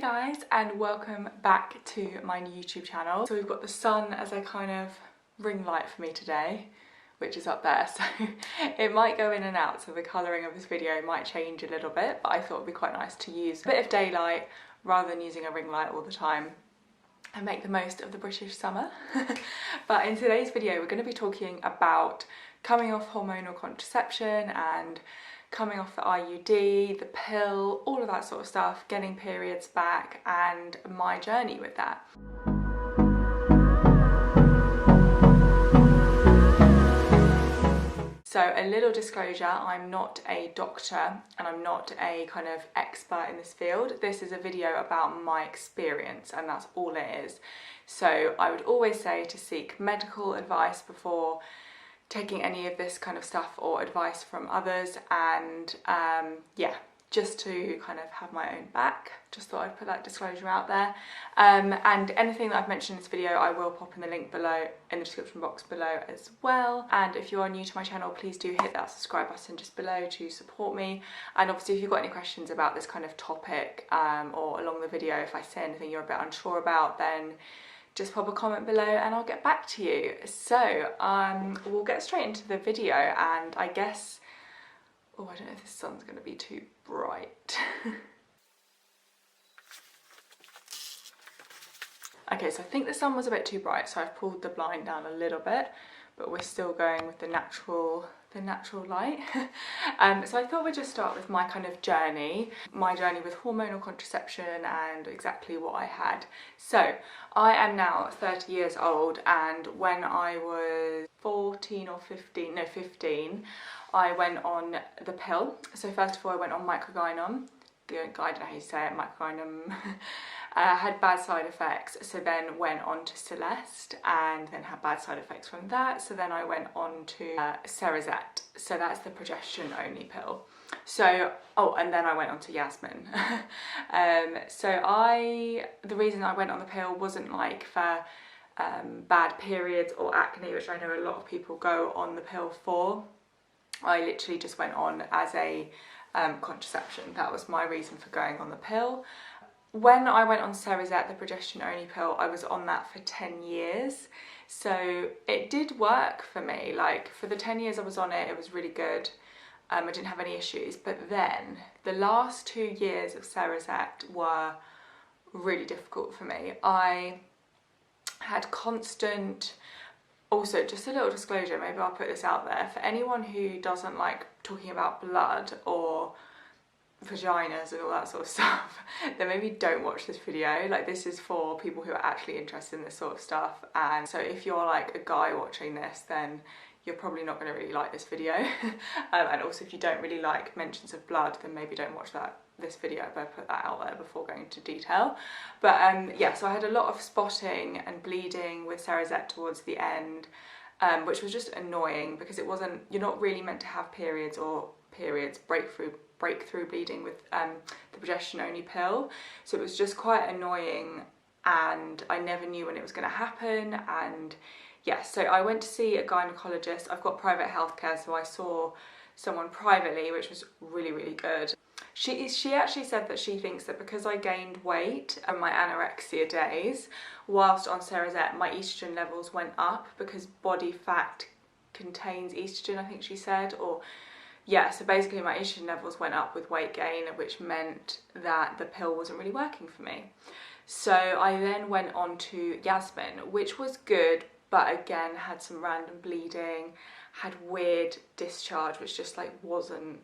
guys, and welcome back to my new YouTube channel. So we've got the sun as a kind of ring light for me today, which is up there, so it might go in and out, so the colouring of this video might change a little bit, but I thought it'd be quite nice to use a bit of daylight rather than using a ring light all the time and make the most of the British summer. But in today's video we're going to be talking about coming off hormonal contraception and coming off the IUD, the pill, all of that sort of stuff, getting periods back, and my journey with that. So a little disclosure, I'm not a doctor and I'm not a kind of expert in this field. This is a video about my experience and that's all it is. So I would always say to seek medical advice before taking any of this kind of stuff or advice from others, and yeah, just to kind of have my own back. Just thought I'd put that disclosure out there. And anything that I've mentioned in this video I will pop in the link below in the description box below as well. And if you are new to my channel, please do hit that subscribe button just below to support me. And obviously if you've got any questions about this kind of topic or along the video, if I say anything you're a bit unsure about, then just pop a comment below and I'll get back to you. So we'll get straight into the video, and I guess, oh, I don't know if the sun's going to be too bright. Okay, so I think the sun was a bit too bright, so I've pulled the blind down a little bit, but we're still going with the natural light. So I thought we'd just start with my kind of journey, my journey with hormonal contraception and exactly what I had. So I am now 30 years old, and when I was 15, I went on the pill. So first of all I went on microgynon. I don't know how you say it, microgynon. Had bad side effects, so then went on to Celeste and then had bad side effects from that, so then I went on to Cerazette, so that's the progesterone only pill. So, oh, and then I went on to Yasmin. The reason I went on the pill wasn't like for bad periods or acne, which I know a lot of people go on the pill for. I literally just went on as a contraception. That was my reason for going on the pill. When I went on Cerazette, the progesterone only pill, I was on that for 10 years. So it did work for me. Like for the 10 years I was on it, it was really good. I didn't have any issues. But then the last 2 years of Cerazette were really difficult for me. I had constant, also just a little disclosure, maybe I'll put this out there, for anyone who doesn't like talking about blood or vaginas and all that sort of stuff, then maybe don't watch this video. Like, this is for people who are actually interested in this sort of stuff, and so if you're like a guy watching this, then you're probably not going to really like this video. And also if you don't really like mentions of blood, then maybe don't watch this video. I better put that out there before going into detail. But yeah, so I had a lot of spotting and bleeding with Cerazette towards the end, which was just annoying because it wasn't, you're not really meant to have periods or breakthrough bleeding with the progesterone only pill, so it was just quite annoying and I never knew when it was going to happen. And yeah, so I went to see a gynecologist. I've got private healthcare, so I saw someone privately, which was really good. She actually said that she thinks that because I gained weight and my anorexia days whilst on Cerazette, my estrogen levels went up because body fat contains estrogen, I think she said, or yeah, so basically my estrogen levels went up with weight gain, which meant that the pill wasn't really working for me. So I then went on to Yasmin, which was good, but again had some random bleeding, had weird discharge, which just like wasn't,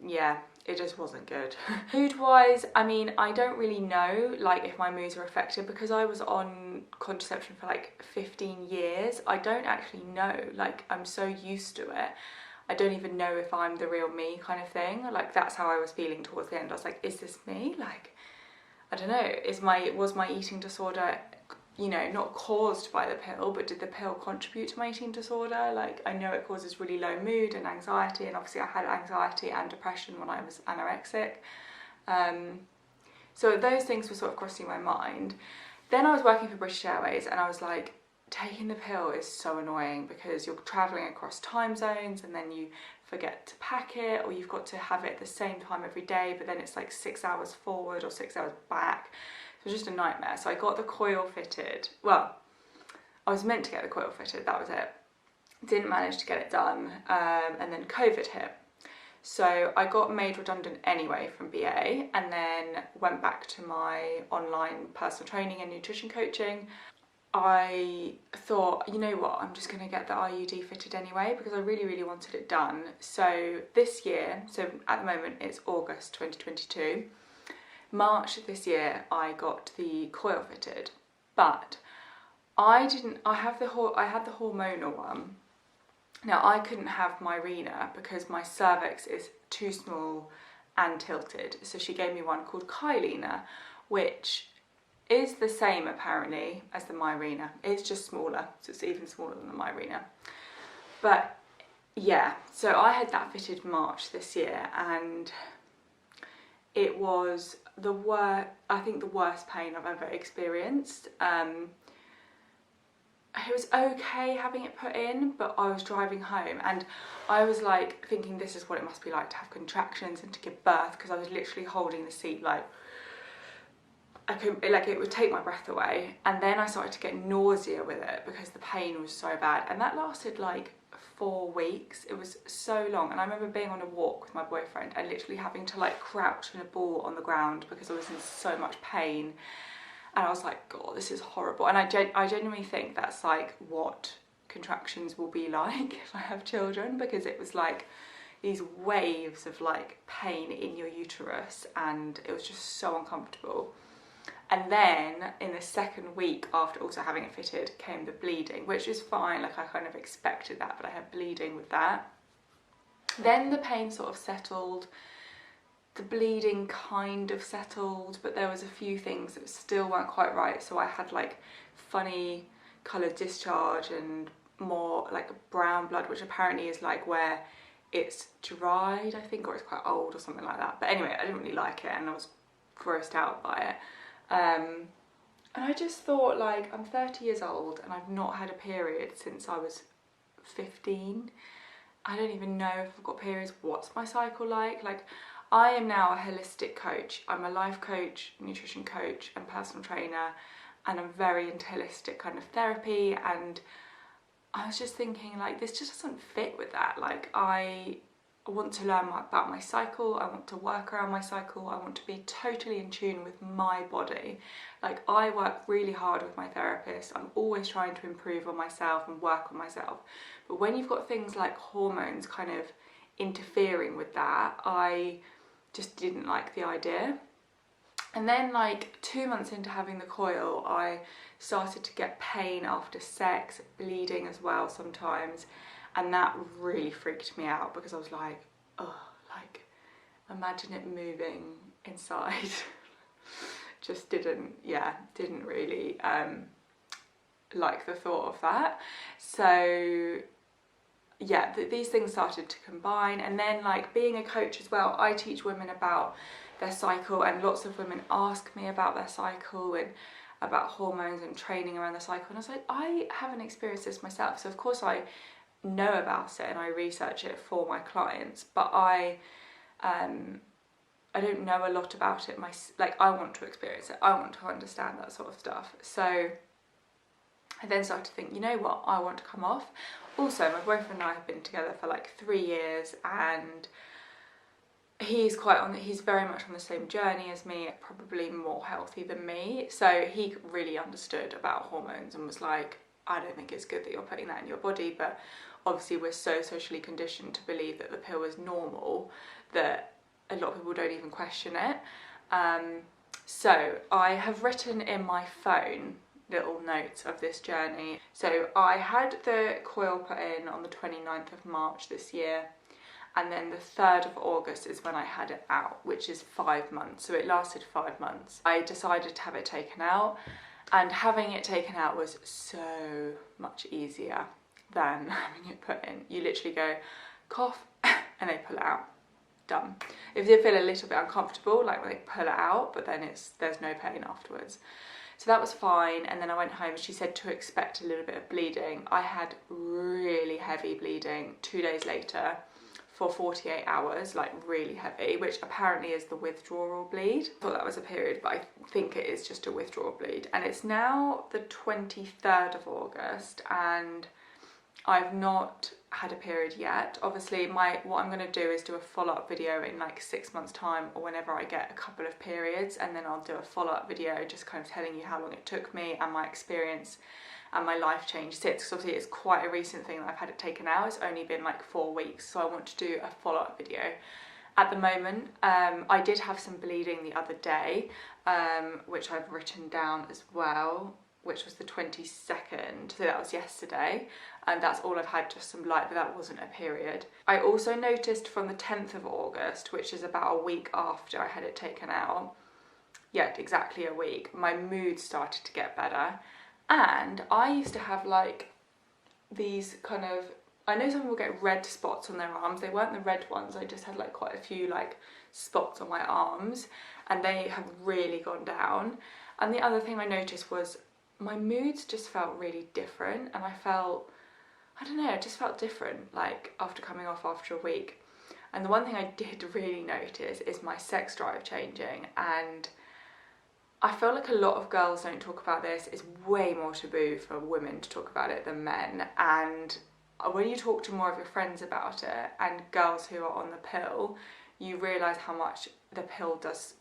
yeah, it just wasn't good. Mood wise, I mean, I don't really know like if my moods are affected because I was on contraception for like 15 years. I don't actually know, like I'm so used to it. I don't even know if I'm the real me kind of thing. Like that's how I was feeling towards the end. I was like, is this me? Like, I don't know, was my eating disorder, you know, not caused by the pill, but did the pill contribute to my eating disorder? Like, I know it causes really low mood and anxiety, and obviously I had anxiety and depression when I was anorexic. So those things were sort of crossing my mind. Then I was working for British Airways and I was like, taking the pill is so annoying because you're traveling across time zones and then you forget to pack it, or you've got to have it at the same time every day, but then it's like 6 hours forward or 6 hours back. It was just a nightmare. So I got the coil fitted. Well, I was meant to get the coil fitted, that was it. Didn't manage to get it done, and then COVID hit. So I got made redundant anyway from BA, and then went back to my online personal training and nutrition coaching. I thought, you know what, I'm just going to get the IUD fitted anyway, because I really, really wanted it done. So this year, so at the moment it's August 2022, March this year I got the coil fitted, but I had the hormonal one. Now I couldn't have mierna because my cervix is too small and tilted, so she gave me one called kyleena, which is the same apparently as the mierna. It's just smaller, so it's even smaller than the mierna. But yeah, so I had that fitted March this year, and it was the worst pain I've ever experienced. It was okay having it put in, but I was driving home and I was like thinking, this is what it must be like to have contractions and to give birth, because I was literally holding the seat like it would take my breath away. And then I started to get nausea with it because the pain was so bad, and that lasted like 4 weeks. It was so long. And I remember being on a walk with my boyfriend and literally having to like crouch in a ball on the ground because I was in so much pain. And I was like, God, this is horrible. And I genuinely think that's like what contractions will be like if I have children, because it was like these waves of like pain in your uterus, and it was just so uncomfortable. And then in the second week after also having it fitted came the bleeding, which is fine, like I kind of expected that, but I had bleeding with that. Then the pain sort of settled, the bleeding kind of settled, but there was a few things that still weren't quite right. So I had like funny coloured discharge and more like brown blood, which apparently is like where it's dried, I think, or it's quite old or something like that. But anyway, I didn't really like it and I was grossed out by it. And I just thought, like, I'm 30 years old and I've not had a period since I was 15. I don't even know if I've got periods. What's my cycle like? Like, I am now a holistic coach. I'm a life coach, nutrition coach and personal trainer, and I'm very into holistic kind of therapy. And I was just thinking, like, this just doesn't fit with that. Like, I want to learn more about my cycle. I want to work around my cycle. I want to be totally in tune with my body. Like, I work really hard with my therapist. I'm always trying to improve on myself and work on myself. But when you've got things like hormones kind of interfering with that, I just didn't like the idea. And then like 2 months into having the coil, I started to get pain after sex, bleeding as well sometimes. And that really freaked me out because I was like, oh, like, imagine it moving inside. Just didn't really like the thought of that. So yeah, these things started to combine. And then, like, being a coach as well, I teach women about their cycle, and lots of women ask me about their cycle and about hormones and training around the cycle. And I was like, I haven't experienced this myself, so of course I know about it and I research it for my clients, but I don't know a lot about it. I want to experience it. I want to understand that sort of stuff. So I then started to think, you know what, I want to come off. Also, my boyfriend and I have been together for like 3 years, and he's very much on the same journey as me, probably more healthy than me. So he really understood about hormones and was like, I don't think it's good that you're putting that in your body, but obviously we're so socially conditioned to believe that the pill is normal that a lot of people don't even question it. So I have written in my phone little notes of this journey. So I had the coil put in on the 29th of March this year, and then the 3rd of August is when I had it out, which is 5 months. So it lasted 5 months. I decided to have it taken out, and having it taken out was so much easier than having it put in. You literally go cough and they pull it out. Done. It did feel a little bit uncomfortable, like when they pull it out, but then there's no pain afterwards. So that was fine. And then I went home. She said to expect a little bit of bleeding. I had really heavy bleeding 2 days later for 48 hours, like really heavy, which apparently is the withdrawal bleed. I thought that was a period, but I think it is just a withdrawal bleed. And it's now the 23rd of August and I've not had a period yet. Obviously what I'm going to do is do a follow-up video in like 6 months time or whenever I get a couple of periods, and then I'll do a follow-up video just kind of telling you how long it took me and my experience and my life change since, because obviously it's quite a recent thing that I've had it taken out. It's only been like 4 weeks, so I want to do a follow-up video. At the moment, I did have some bleeding the other day, which I've written down as well, which was the 22nd, so that was yesterday, and that's all I've had, just some light, but that wasn't a period. I also noticed from the 10th of August, which is about a week after I had it taken out, yeah, exactly a week, my mood started to get better. And I used to have like these kind of, I know some people get red spots on their arms. They weren't the red ones. I just had like quite a few like spots on my arms, and they have really gone down. And the other thing I noticed was my moods just felt really different, and I felt, I don't know, it just felt different like after coming off after a week. And the one thing I did really notice is my sex drive changing, and I feel like a lot of girls don't talk about this. It's way more taboo for women to talk about it than men, and when you talk to more of your friends about it and girls who are on the pill, you realise how much the pill does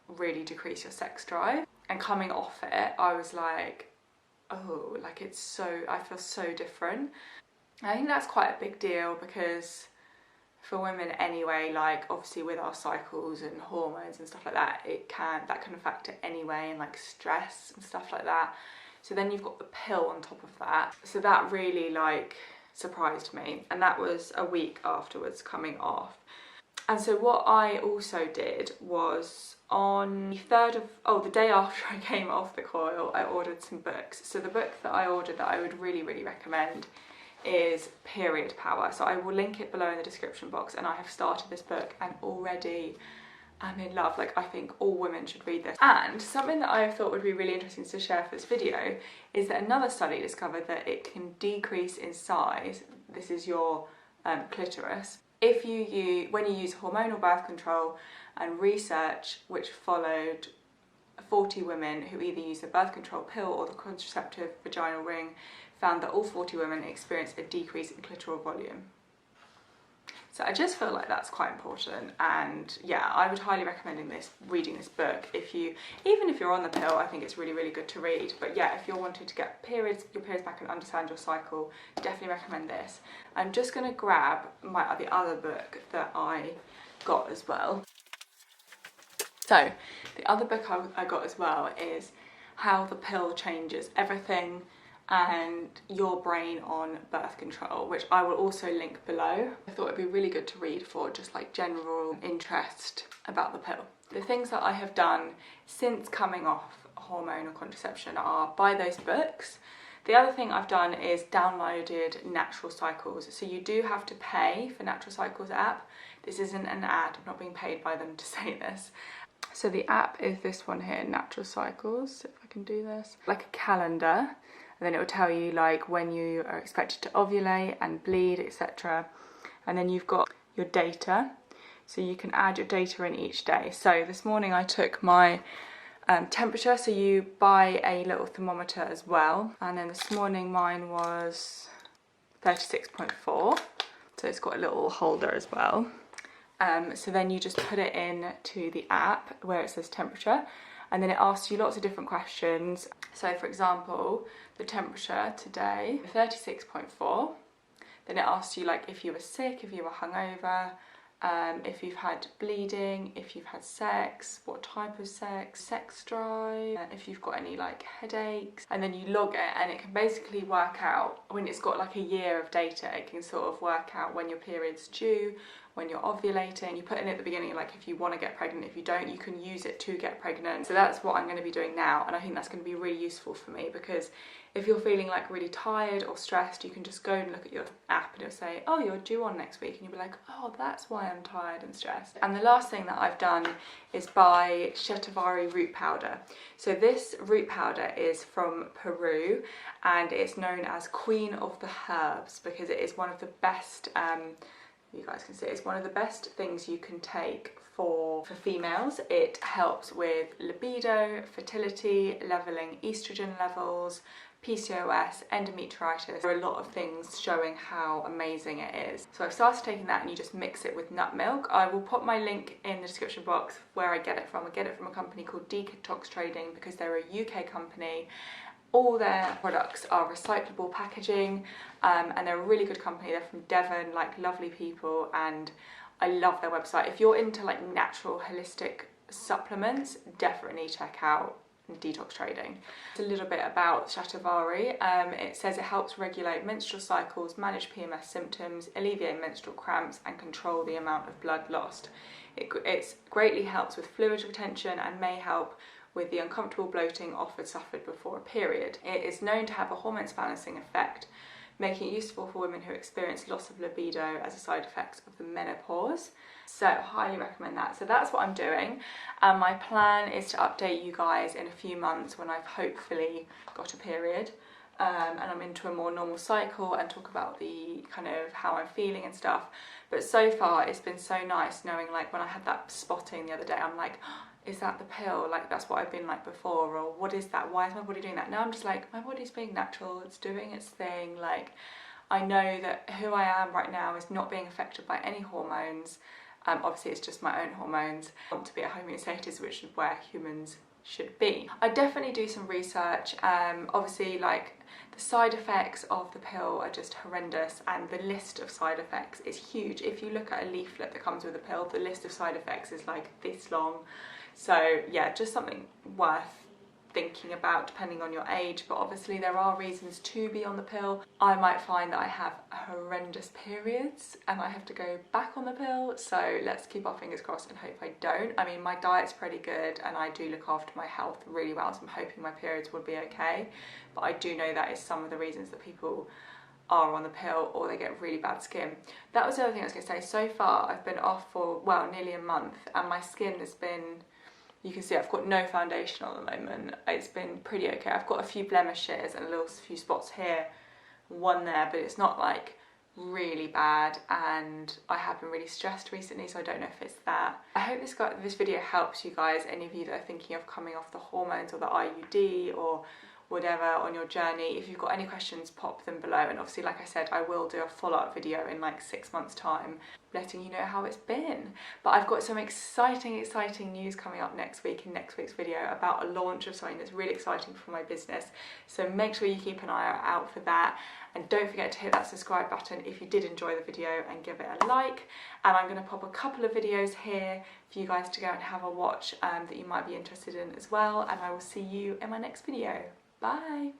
really decrease your sex drive. And coming off it, I was like, oh, like it's so, I feel so different. I think that's quite a big deal because for women anyway, like obviously with our cycles and hormones and stuff like that, that can affect it anyway, and like stress and stuff like that. So then you've got the pill on top of that. So that really like surprised me, and that was a week afterwards coming off. And so what I also did was on the day after I came off the coil, I ordered some books. So the book that I ordered that I would really, really recommend is Period Power. So I will link it below in the description box, and I have started this book and already I'm in love. Like, I think all women should read this. And something that I thought would be really interesting to share for this video is that another study discovered that it can decrease in size. This is your clitoris. When you use hormonal birth control, and research which followed 40 women who either used the birth control pill or the contraceptive vaginal ring, found that all 40 women experienced a decrease in clitoral volume. So I just feel like that's quite important, and yeah, I would highly recommend reading this book. Even if you're on the pill, I think it's really, really good to read. But yeah, if you're wanting to get your periods back and understand your cycle, definitely recommend this. I'm just going to grab the other book that I got as well. So the other book I got as well is How the Pill Changes Everything and Your Brain on Birth Control, which I will also link below. I thought it'd be really good to read for just like general interest about the pill. The things that I have done since coming off hormonal contraception are buy those books. The other thing I've done is downloaded Natural Cycles. So you do have to pay for Natural Cycles app. This isn't an ad, I'm not being paid by them to say this. So the app is this one here, Natural Cycles, if I can do this. Like a calendar, and then it will tell you like when you are expected to ovulate and bleed, etc. And then you've got your data, so you can add your data in each day. So this morning I took my temperature, so you buy a little thermometer as well. And then this morning mine was 36.4, so it's got a little holder as well. So then you just put it in to the app where it says temperature, and then it asks you lots of different questions. So for example, the temperature today, 36.4. Then it asks you like if you were sick, if you were hungover, if you've had bleeding, if you've had sex, what type of sex, sex drive, if you've got any like headaches, and then you log it, and it can basically work out, when it's got like a year of data, it can sort of work out when your period's due, when you're ovulating. You put in at the beginning like if you want to get pregnant, if you don't, you can use it to get pregnant. So that's what I'm going to be doing now, and I think that's going to be really useful for me, because if you're feeling like really tired or stressed, you can just go and look at your app and it'll say, oh, you're due on next week, and you'll be like, oh, that's why I'm tired and stressed. And the last thing that I've done is buy Shatavari root powder. So this root powder is from Peru, and it's known as Queen of the Herbs because it is one of the best you guys can see, it's one of the best things you can take for females. It helps with libido, fertility, leveling estrogen levels, PCOS, endometritis. There are a lot of things showing how amazing it is. So I've started taking that, and you just mix it with nut milk. I will put my link in the description box where I get it from. I get it from a company called Detox Trading because they're a UK company. All their products are recyclable packaging, and they're a really good company. They're from Devon, like lovely people, and I love their website. If you're into like natural holistic supplements, definitely check out Detox Trading. It's a little bit about Shatavari. It says it helps regulate menstrual cycles, manage PMS symptoms, alleviate menstrual cramps, and control the amount of blood lost. It greatly helps with fluid retention and may help with the uncomfortable bloating often suffered before a period. It is known to have a hormone balancing effect, making it useful for women who experience loss of libido as a side effect of the menopause. So highly recommend that. So that's what I'm doing, and my plan is to update you guys in a few months when I've hopefully got a period, and I'm into a more normal cycle, and talk about the kind of how I'm feeling and stuff. But so far it's been so nice knowing, like when I had that spotting the other day, I'm like, is that the pill? Like that's what I've been like before, or what is that? Why is my body doing that? Now I'm just like, my body's being natural, it's doing its thing. Like I know that who I am right now is not being affected by any hormones. Obviously it's just my own hormones. I want to be a homeostasis, which is where humans should be. I definitely do some research. Obviously like the side effects of the pill are just horrendous, and the list of side effects is huge. If you look at a leaflet that comes with a pill, the list of side effects is like this long. So yeah, just something worth thinking about depending on your age, but obviously there are reasons to be on the pill. I might find that I have horrendous periods and I have to go back on the pill, so let's keep our fingers crossed and hope I don't. I mean, my diet's pretty good and I do look after my health really well, so I'm hoping my periods will be okay, but I do know that is some of the reasons that people are on the pill, or they get really bad skin. That was the other thing I was going to say. So far I've been off for, well, nearly a month, and my skin has been, you can see I've got no foundation on at the moment. It's been pretty okay. I've got a few blemishes and a little few spots here, one there, but it's not like really bad, and I have been really stressed recently, so I don't know if it's that. I hope this video helps you guys, any of you that are thinking of coming off the hormones or the IUD or whatever on your journey. If you've got any questions, pop them below, and obviously like I said, I will do a follow-up video in like 6 months time letting you know how it's been. But I've got some exciting news coming up next week in next week's video about a launch of something that's really exciting for my business, so make sure you keep an eye out for that, and don't forget to hit that subscribe button if you did enjoy the video and give it a like. And I'm going to pop a couple of videos here for you guys to go and have a watch that you might be interested in as well, and I will see you in my next video. Bye!